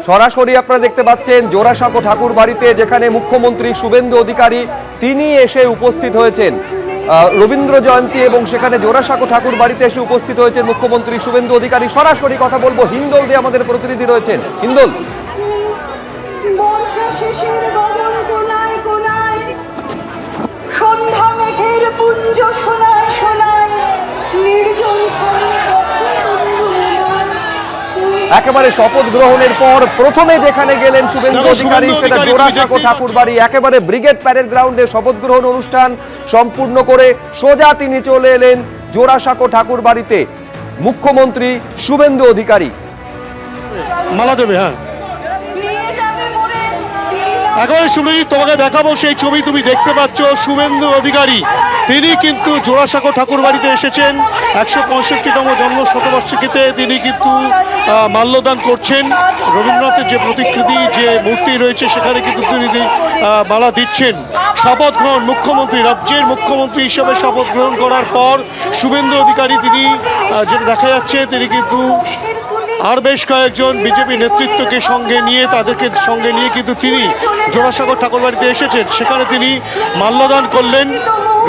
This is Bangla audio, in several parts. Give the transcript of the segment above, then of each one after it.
সরাসরি আপনারা দেখতে পাচ্ছেন জোড়াসাঁকো ঠাকুর বাড়িতে, যেখানে মুখ্যমন্ত্রী শুভেন্দু অধিকারী তিনি এসে উপস্থিত হয়েছেন রবীন্দ্র জয়ন্তী, এবং সেখানে জোড়াসাঁকো ঠাকুর বাড়িতে এসে উপস্থিত হয়েছেন মুখ্যমন্ত্রী শুভেন্দু অধিকারী। সরাসরি কথা বলবো, হিন্দল দিয়ে আমাদের প্রতিনিধি রয়েছেন। হিন্দল, সন্ধ্যা মেঘের পুঞ্জ শোনায় শোনায় নির্জন একেবারে শপথ গ্রহণের পর প্রথমে যেখানে গেলেন শুভেন্দু অধিকারী সেটা জোড়াসাঁকো ঠাকুর বাড়ি। একেবারে ব্রিগেড প্যারেড গ্রাউন্ডে শপথ গ্রহণ অনুষ্ঠান সম্পূর্ণ করে সোজা তিনি চলে এলেন জোড়াসাঁকো ঠাকুর বাড়িতে মুখ্যমন্ত্রী শুভেন্দু অধিকারী। মালা দেবে। হ্যাঁ, একেবারে সুমিত, তোমাকে দেখাবো সেই ছবি। তুমি দেখতে পাচ্ছ শুভেন্দু অধিকারী তিনি কিন্তু জোড়াসাঁকো ঠাকুর বাড়িতে এসেছেন। ১৬৫তম জন্ম শতবার্ষিকীতে তিনি কিন্তু মাল্যদান করছেন। রবীন্দ্রনাথের যে প্রতিকৃতি, যে মূর্তি রয়েছে সেখানে কিন্তু তিনি মালা দিচ্ছেন। শপথ গ্রহণ, মুখ্যমন্ত্রী, রাজ্যের মুখ্যমন্ত্রী হিসেবে শপথ গ্রহণ করার পর শুভেন্দু অধিকারী তিনি যেটা দেখা যাচ্ছে তিনি কিন্তু আর বেশ কয়েকজন বিজেপি নেতৃত্বকে সঙ্গে নিয়ে, তাদেরকে সঙ্গে নিয়ে কিন্তু তিনি জোড়াসাঁকো ঠাকুর বাড়িতে এসেছেন। সেখানে তিনি মাল্যদান করলেন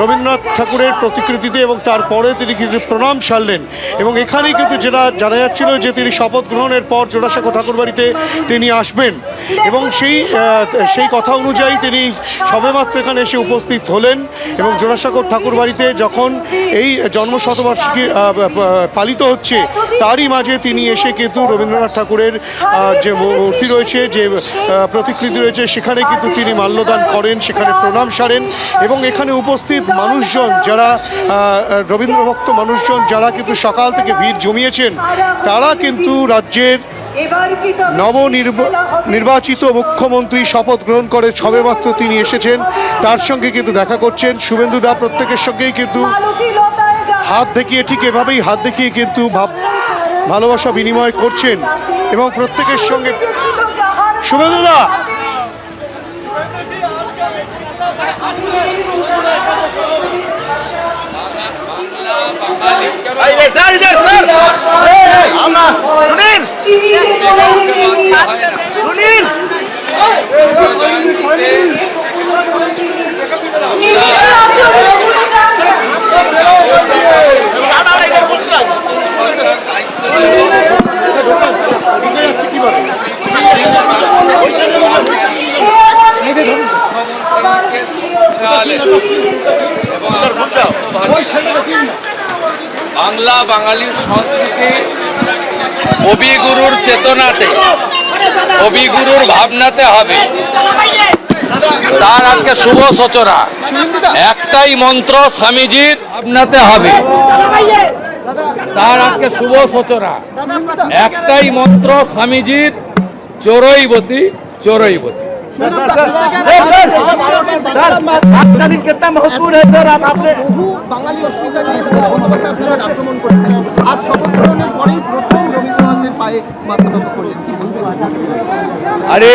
রবীন্দ্রনাথ ঠাকুরের প্রতিকৃতিতে এবং তারপরে তিনি কিন্তু প্রণাম সারলেন। এবং এখানেই কিন্তু যেটা জানা যাচ্ছিল যে তিনি শপথ গ্রহণের পর জোড়াসাঁকো ঠাকুর বাড়িতে তিনি আসবেন, এবং সেই কথা অনুযায়ী তিনি সবেমাত্র এখানে এসে উপস্থিত হলেন। এবং জোড়াসাঁকো ঠাকুর বাড়িতে যখন এই জন্ম শতবার্ষিকী পালিত হচ্ছে তারই মাঝে তিনি এসে কিন্তু রবীন্দ্রনাথ ঠাকুরের যে মূর্তি রয়েছে, যে প্রতিকৃতি রয়েছে সেখানে কিন্তু তিনি মাল্যদান করেন, সেখানে প্রণাম সারেন। এবং এখানে উপস্থিত মানুষজন, যারা রবীন্দ্রভক্ত মানুষজন, যারা কিন্তু সকাল থেকে ভিড় জমিয়েছেন, তারা কিন্তু রাজ্যের নবনির্বাচিত মুখ্যমন্ত্রী শপথ গ্রহণ করে সবেমাত্র তিনি এসেছেন তার সঙ্গে কিন্তু দেখা করছেন। শুভেন্দু দা প্রত্যেকের সঙ্গেই কিন্তু হাত দেখিয়ে, ঠিক এভাবেই হাত দেখিয়ে কিন্তু ভালোবাসা বিনিময় করছেন এবং প্রত্যেকের সঙ্গে। শুভেন্দু দা, বাংলা বাঙালির সংস্কৃতি কবিগুরুর চেতনাতে, কবিগুরুর ভাবনাতে হবে, তার আজকে শুভ সূচনা। একটাই মন্ত্র স্বামীজির ভাবনাতে হবে, তার আজকে শুভ সূচনা। একটাই মন্ত্র স্বামীজির, চোরইবতী চোরইবতী। कितना महत्वपूर्ण है सर, आपने বাঙালি অস্মিতা আক্রমণ করেছেন। আজ শপথ গ্রহণের পরেই প্রথম রবীন্দ্রনাথের পায়ে মাথা নত করলেন, কি বলতে পারেন? আরে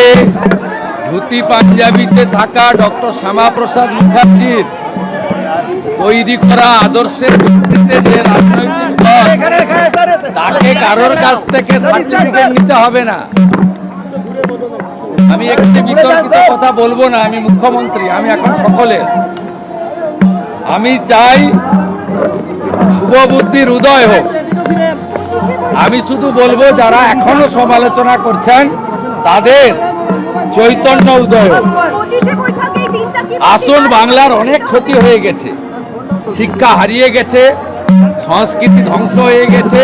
ধুতি পাঞ্জাবিতে থাকা ডক্টর শ্যামাপ্রসাদ মুখার্জির তৈরি করা আদর্শের ভিত্তিতে যে রাজনৈতিক দল, তাকে কারোর কাছ থেকে সার্টিফিকেট নিতে হবে না। আমি একটি বিতর্কিত কথা বলবো না, আমি মুখ্যমন্ত্রী, আমি এখন সকলের। আমি চাই শুভবুদ্ধির উদয় হোক। আমি শুধু বলবো যারা এখনো সমালোচনা করছেন তাদের চৈতন্য উদয় হোক। আসুন, বাংলার অনেক ক্ষতি হয়ে গেছে, শিক্ষা হারিয়ে গেছে, সংস্কৃতি ধ্বংস হয়ে গেছে।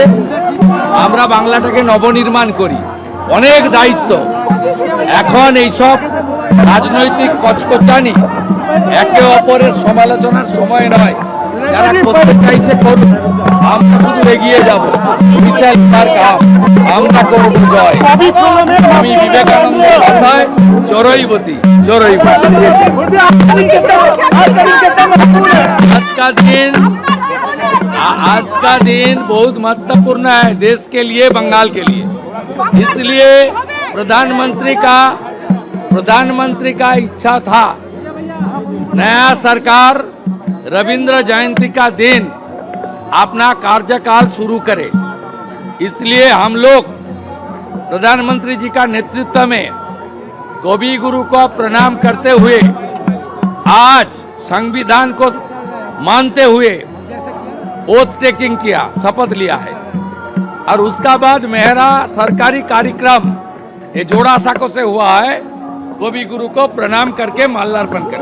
আমরা বাংলাটাকে নবনির্মাণ করি, অনেক দায়িত্ব। এখন এইসব রাজনৈতিক কচকচানি, একে অপরের সমালোচনার সময় নয়। যারা করতে চাইছে করুন, আমরা শুধু এগিয়ে যাব। বিশাল তার কাম, আমরা করব জয়। আমি বিবেকানন্দের কথায় চোরইবতী চোরইবতী। आज का दिन बहुत महत्वपूर्ण है देश के लिए, बंगाल के लिए। इसलिए प्रधानमंत्री का इच्छा था नया सरकार रविंद्र जयंती का दिन अपना कार्यकाल शुरू करे। इसलिए हम लोग प्रधानमंत्री जी का नेतृत्व में कवि गुरु को प्रणाम करते हुए आज संविधान को मानते हुए ओथ टेकिंग किया, शपथ लिया है। और उसका बाद मेरा सरकारी कार्यक्रम ये जोड़ासाको से हुआ है, कवि गुरु को प्रणाम करके माल्यार्पण कर।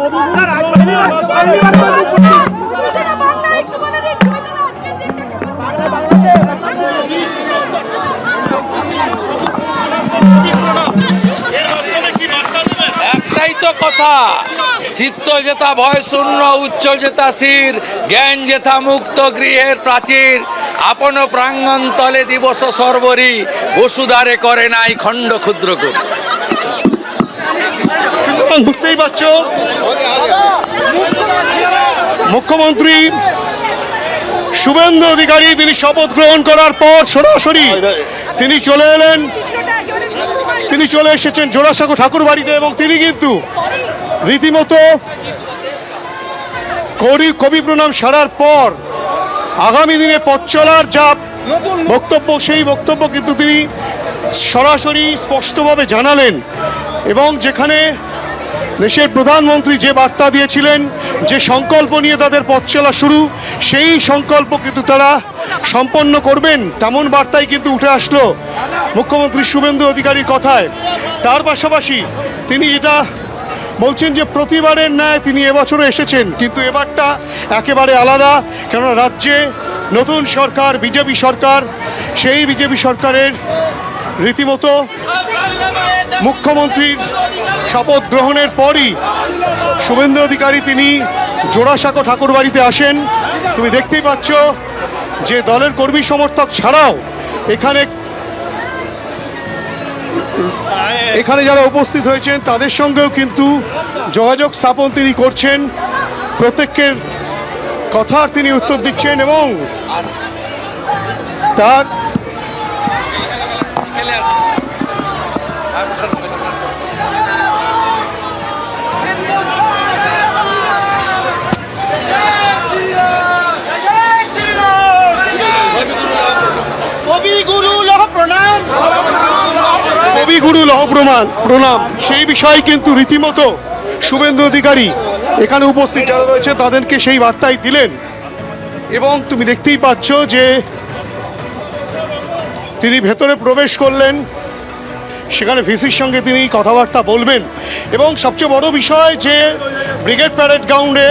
একটাই তো কথা, চিত্ত যেথা ভয় শূন্য, উচ্চ যেথা শির, জ্ঞান যেথা মুক্ত গৃহের প্রাচীর, আপন প্রাঙ্গণ তলে দিবস সর্বরি, বসুধারে করে নাই খণ্ড ক্ষুদ্র করি। বুঝতেই পারছো মুখ্যমন্ত্রী শুভেন্দু অধিকারী তিনি শপথ গ্রহণ করার পর সরাসরি তিনি চলে এসেছেন জোড়াসাঁকো ঠাকুর বাড়িতে এবং তিনি কিন্তু রীতিমতো কবি প্রণাম সারার পর আগামী দিনে পথ চলার যা বক্তব্য সেই বক্তব্য কিন্তু তিনি সরাসরি স্পষ্টভাবে জানালেন। এবং যেখানে দেশের প্রধানমন্ত্রী যে বার্তা দিয়েছিলেন, যে সংকল্প নিয়ে তাদের পথ চলা শুরু, সেই সংকল্প কিন্তু তারা সম্পন্ন করবেন, তেমন বার্তাই কিন্তু উঠে আসলো মুখ্যমন্ত্রী শুভেন্দু অধিকারীর কথায়। তার পাশাপাশি তিনি এটা বলছেন যে প্রতিবারের ন্যায় তিনি এবছরও এসেছেন, কিন্তু এবারটা একেবারে আলাদা, কেননা রাজ্যে নতুন সরকার, বিজেপি সরকার, সেই বিজেপি সরকারের রীতিমতো মুখ্যমন্ত্রীর শপথ গ্রহণের পরই শুভেন্দু অধিকারী তিনি জোড়াসাঁকো ঠাকুর বাড়িতে আসেন। তুমি দেখতেই পাচ্ছ যে দলের কর্মী সমর্থক ছাড়াও এখানে যারা উপস্থিত হয়েছেন তাদের সঙ্গেও কিন্তু যোগাযোগ স্থাপন তিনি করছেন, প্রত্যেকের কথার তিনি উত্তর দিচ্ছেন এবং তার কবিগুরু লহ প্রণাম সেই বিষয়ে কিন্তু রীতিমতো শুভেন্দু অধিকারী এখানে উপস্থিত যারা রয়েছে তাদেরকে সেই বার্তাই দিলেন। এবং তুমি দেখতেই পাচ্ছ যে তিনি ভেতরে প্রবেশ করলেন, সেখানে ভিসির সঙ্গে তিনি কথাবার্তা বলবেন। এবং সবচেয়ে বড় বিষয় যে ব্রিগেড প্যারেড গ্রাউন্ডে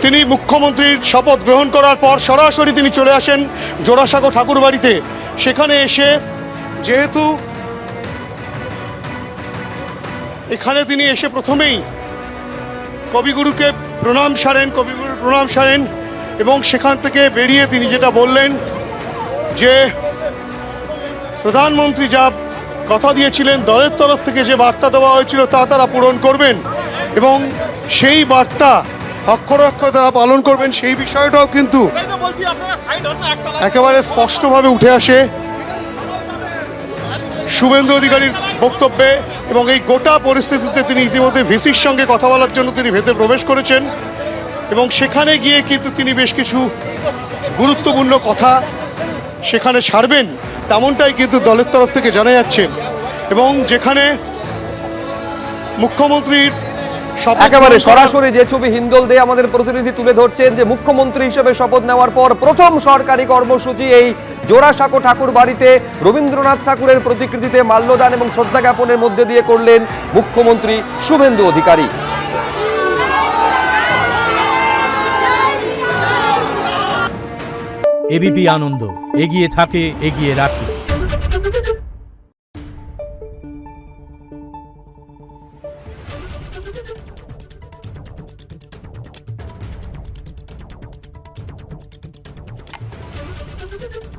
তিনি মুখ্যমন্ত্রীর শপথ গ্রহণ করার পর সরাসরি তিনি চলে আসেন জোড়াসাঁকো ঠাকুর বাড়িতে। সেখানে এসে যেহেতু এখানে তিনি এসে প্রথমেই কবিগুরুকে প্রণাম সারেন এবং সেখান থেকে বেরিয়ে তিনি যেটা বললেন যে প্রধানমন্ত্রী যা কথা দিয়েছিলেন, দলের তরফ থেকে যে বার্তা দেওয়া হয়েছিল তা তারা পূরণ করবেন এবং সেই বার্তা অক্ষরে অক্ষরে তারা পালন করবেন, সেই বিষয়টাও কিন্তু একেবারে স্পষ্টভাবে উঠে আসে শুভেন্দু অধিকারীর বক্তব্যে। এবং এই গোটা পরিস্থিতিতে তিনি ইতিমধ্যে ভিসির সঙ্গে কথা বলার জন্য তিনি ভেতরে প্রবেশ করেছেন এবং সেখানে গিয়ে কিন্তু তিনি বেশ কিছু গুরুত্বপূর্ণ কথা সেখানে ছাড়বেন, তেমনটাই কিন্তু দলের তরফ থেকে জানা যাচ্ছে। এবং যেখানে মুখ্যমন্ত্রীর একেবারে সরাসরি যে ছবি হিন্দল দে আমাদের প্রতিনিধি তুলে ধরছেন যে মুখ্যমন্ত্রী হিসেবে শপথ নেওয়ার পর প্রথম সরকারি কর্মসূচি এই জোড়াসাঁকো ঠাকুর বাড়িতে রবীন্দ্রনাথ ঠাকুরের প্রতিকৃতিতে মাল্যদান এবং শ্রদ্ধা জ্ঞাপনের মধ্যে দিয়ে করলেন মুখ্যমন্ত্রী শুভেন্দু অধিকারী। এবিপি আনন্দ, এগিয়ে থাকে, এগিয়ে রাখে। Thank you.